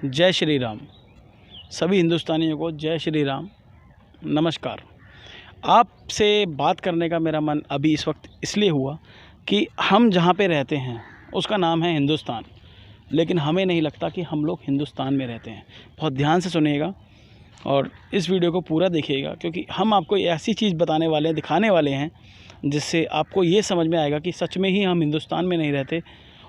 जय श्री राम। सभी हिंदुस्तानियों को जय श्री राम, नमस्कार। आपसे बात करने का मेरा मन अभी इस वक्त इसलिए हुआ कि हम जहाँ पे रहते हैं उसका नाम है हिंदुस्तान, लेकिन हमें नहीं लगता कि हम लोग हिंदुस्तान में रहते हैं। बहुत ध्यान से सुनिएगा और इस वीडियो को पूरा देखिएगा, क्योंकि हम आपको ऐसी चीज़ बताने वाले हैं, दिखाने वाले हैं, जिससे आपको ये समझ में आएगा कि सच में ही हम हिंदुस्तान में नहीं रहते।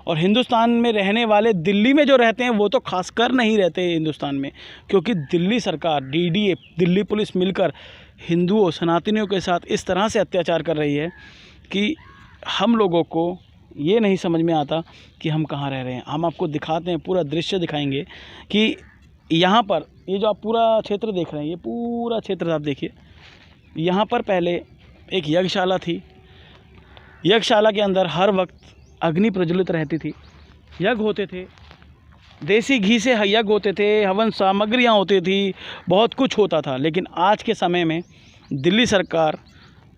और हिंदुस्तान में रहने वाले दिल्ली में जो रहते हैं वो तो खासकर नहीं रहते हिंदुस्तान में, क्योंकि दिल्ली सरकार, डीडीए, दिल्ली पुलिस मिलकर हिंदुओं, सनातनियों के साथ इस तरह से अत्याचार कर रही है कि हम लोगों को ये नहीं समझ में आता कि हम कहाँ रह रहे हैं। हम आपको दिखाते हैं, पूरा दृश्य दिखाएंगे कि यहाँ पर ये जो आप पूरा क्षेत्र देख रहे हैं, ये पूरा क्षेत्र आप देखिए। यहाँ पर पहले एक यज्ञशाला थी। यज्ञशाला के अंदर हर वक्त अग्नि प्रज्वलित रहती थी, यज्ञ होते थे, देसी घी से यज्ञ होते थे, हवन सामग्रियाँ होती थी, बहुत कुछ होता था। लेकिन आज के समय में दिल्ली सरकार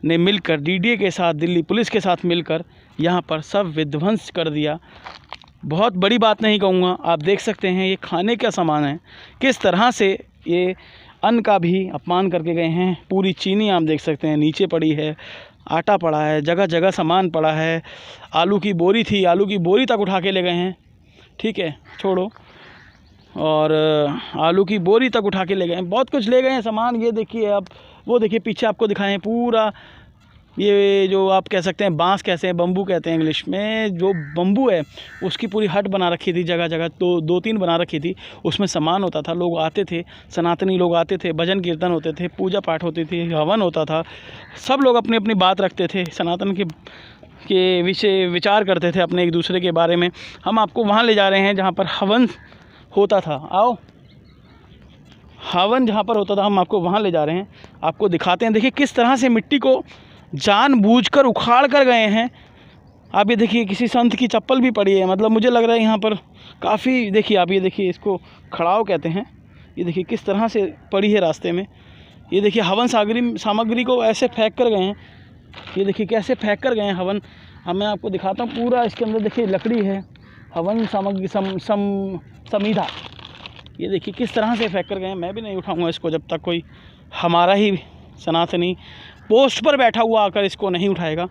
ने मिलकर, डीडीए के साथ, दिल्ली पुलिस के साथ मिलकर यहाँ पर सब विध्वंस कर दिया। बहुत बड़ी बात नहीं कहूँगा, आप देख सकते हैं ये खाने का सामान है, किस तरह से ये अन्न का भी अपमान करके गए हैं। पूरी चीनी आप देख सकते हैं नीचे पड़ी है, आटा पड़ा है, जगह जगह सामान पड़ा है। आलू की बोरी थी, आलू की बोरी तक उठा के ले गए हैं, ठीक है, छोड़ो। और आलू की बोरी तक उठा के ले गए हैं, बहुत कुछ ले गए हैं सामान। ये देखिए आप, वो देखिए पीछे आपको दिखाएं पूरा, ये जो आप कह सकते हैं बांस कैसे हैं, बम्बू कहते हैं इंग्लिश में, जो बम्बू है उसकी पूरी हट बना रखी थी, जगह जगह तो 2-3 बना रखी थी। उसमें सामान होता था, लोग आते थे, सनातनी लोग आते थे, भजन कीर्तन होते थे, पूजा पाठ होती थी, हवन होता था। सब लोग अपनी अपनी बात रखते थे, सनातन के विषय विचार करते थे अपने एक दूसरे के बारे में। हम आपको वहाँ ले जा रहे हैं जहाँ पर हवन होता था। आओ, हवन जहाँ पर होता था हम आपको वहाँ ले जा रहे हैं, आपको दिखाते हैं। देखिए किस तरह से मिट्टी को जानबूझकर उखाड़ कर गए हैं। आप ये देखिए, किसी संत की चप्पल भी पड़ी है, मतलब मुझे लग रहा है यहाँ पर काफ़ी, देखिए आप, ये देखिए इसको खड़ाव कहते हैं। ये देखिए किस तरह से पड़ी है रास्ते में। ये देखिए हवन सामग्री को ऐसे फेंक कर गए हैं, ये देखिए कैसे फेंक कर गए हैं हवन। मैं आपको दिखाता हूँ पूरा। इसके अंदर देखिए लकड़ी है, हवन सामग्री समीधा, ये देखिए किस तरह से फेंक कर गए हैं। मैं भी नहीं उठाऊँगा इसको जब तक कोई हमारा ही सनातनी पोस्ट पर बैठा हुआ आकर इसको नहीं उठाएगा।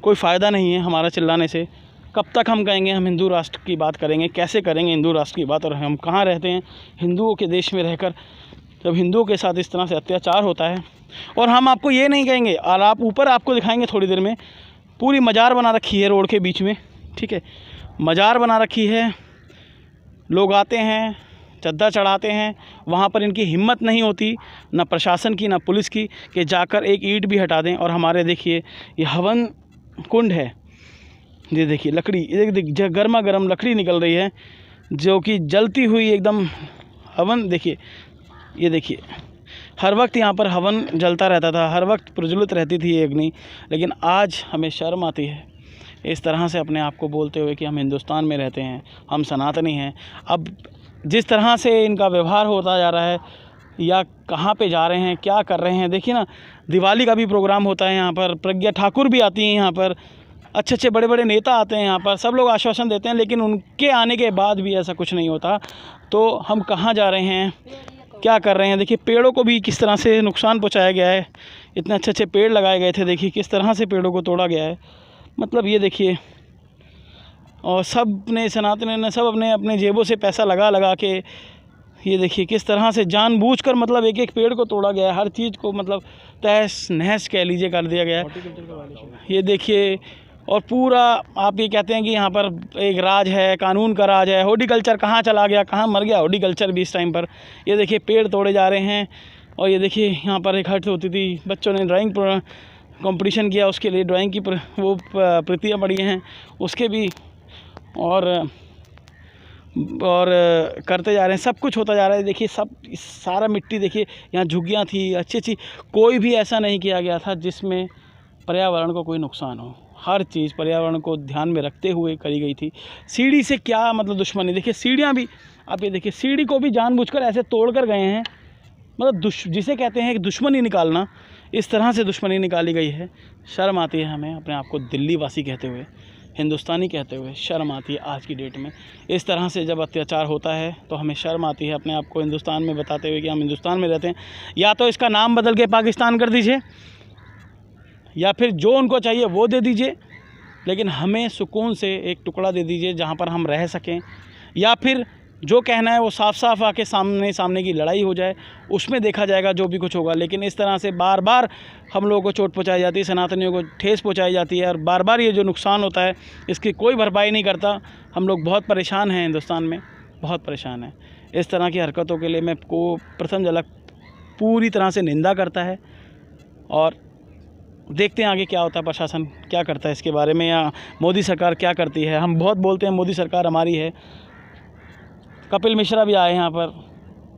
कोई फ़ायदा नहीं है हमारा चिल्लाने से। कब तक हम कहेंगे हम हिंदू राष्ट्र की बात करेंगे, कैसे करेंगे हिंदू राष्ट्र की बात, और हम कहाँ रहते हैं हिंदुओं के देश में रहकर, जब हिंदुओं के साथ इस तरह से अत्याचार होता है। और हम आपको ये नहीं कहेंगे, और आप ऊपर आपको दिखाएंगे थोड़ी देर में, पूरी मज़ार बना रखी है रोड के बीच में, ठीक है, मज़ार बना रखी है। लोग आते हैं, चद्दर चढ़ाते हैं, वहाँ पर इनकी हिम्मत नहीं होती, ना प्रशासन की ना पुलिस की, कि जाकर एक ईंट भी हटा दें। और हमारे देखिए ये हवन कुंड है, ये देखिए लकड़ी, ये गर्मा गर्म लकड़ी निकल रही है, जो कि जलती हुई एकदम हवन। देखिए ये देखिए, हर वक्त यहाँ पर हवन जलता रहता था, हर वक्त प्रज्वलित रहती थी ये अग्नि। लेकिन आज हमें शर्म आती है इस तरह से अपने आप को बोलते हुए कि हम हिंदुस्तान में रहते हैं, हम सनातनी हैं। अब जिस तरह से इनका व्यवहार होता जा रहा है, या कहाँ पे जा रहे हैं, क्या कर रहे हैं, देखिए ना। दिवाली का भी प्रोग्राम होता है यहाँ पर, प्रज्ञा ठाकुर भी आती हैं यहाँ पर, अच्छे अच्छे बड़े बड़े नेता आते हैं यहाँ पर, सब लोग आश्वासन देते हैं, लेकिन उनके आने के बाद भी ऐसा कुछ नहीं होता। तो हम कहाँ जा रहे हैं, क्या कर रहे हैं। देखिए पेड़ों को भी किस तरह से नुकसान पहुँचाया गया है। इतने अच्छे अच्छे पेड़ लगाए गए थे, देखिए किस तरह से पेड़ों को तोड़ा गया है। मतलब ये देखिए, और सब ने, सनातनी ने सब अपने अपने जेबों से पैसा लगा लगा के, ये देखिए किस तरह से जानबूझकर, मतलब एक एक पेड़ को तोड़ा गया है, हर चीज़ को मतलब तहस नहस कह लीजिए कर दिया गया है। ये देखिए, और पूरा आप ये कहते हैं कि यहाँ पर एक राज है, कानून का राज है। हॉर्टिकल्चर कहाँ चला गया, कहाँ मर गया हॉर्टिकल्चर भी इस टाइम पर। ये देखिए पेड़ तोड़े जा रहे हैं। और ये देखिए यहाँ पर एक हट होती थी, बच्चों ने ड्राइंग कंपटीशन किया, उसके लिए ड्राइंग की वो प्रतियाँ पड़ी हैं, उसके भी और करते जा रहे हैं। सब कुछ होता जा रहा है। देखिए सब सारा मिट्टी, देखिए यहाँ झुग्गियाँ थी अच्छी अच्छी, कोई भी ऐसा नहीं किया गया था जिसमें पर्यावरण को कोई नुकसान हो। हर चीज़ पर्यावरण को ध्यान में रखते हुए करी गई थी। सीढ़ी से क्या मतलब दुश्मनी, देखिए सीढ़ियाँ भी, आप ये देखिए सीढ़ी को भी जानबूझकर ऐसे तोड़ कर गए हैं। मतलब जिसे कहते हैं कि दुश्मनी निकालना, इस तरह से दुश्मनी निकाली गई है। शर्म आती है हमें अपने आप को दिल्ली वासी कहते हुए। हिंदुस्तानी कहते हुए शर्म आती है आज की डेट में। इस तरह से जब अत्याचार होता है तो हमें शर्म आती है अपने आप को हिंदुस्तान में बताते हुए कि हम हिंदुस्तान में रहते हैं। या तो इसका नाम बदल के पाकिस्तान कर दीजिए, या फिर जो उनको चाहिए वो दे दीजिए, लेकिन हमें सुकून से एक टुकड़ा दे दीजिए जहाँ पर हम रह सकें। या फिर जो कहना है वो साफ साफ आके सामने की लड़ाई हो जाए, उसमें देखा जाएगा जो भी कुछ होगा। लेकिन इस तरह से बार बार हम लोगों को चोट पहुंचाई जाती है, सनातनियों को ठेस पहुंचाई जाती है, और बार बार ये जो नुकसान होता है इसकी कोई भरपाई नहीं करता। हम लोग बहुत परेशान हैं, हिंदुस्तान में बहुत परेशान हैं। इस तरह की हरकतों के लिए मैं को प्रथम झलक पूरी तरह से निंदा करता है, और देखते हैं आगे क्या होता है, प्रशासन क्या करता है इसके बारे में, या मोदी सरकार क्या करती है। हम बहुत बोलते हैं मोदी सरकार हमारी है, कपिल मिश्रा भी आए यहाँ पर,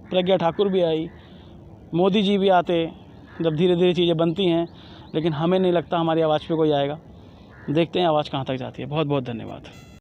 प्रज्ञा ठाकुर भी आई, मोदी जी भी आते जब धीरे धीरे चीज़ें बनती हैं, लेकिन हमें नहीं लगता हमारी आवाज़ पे कोई आएगा। देखते हैं आवाज़ कहाँ तक जाती है। बहुत बहुत धन्यवाद।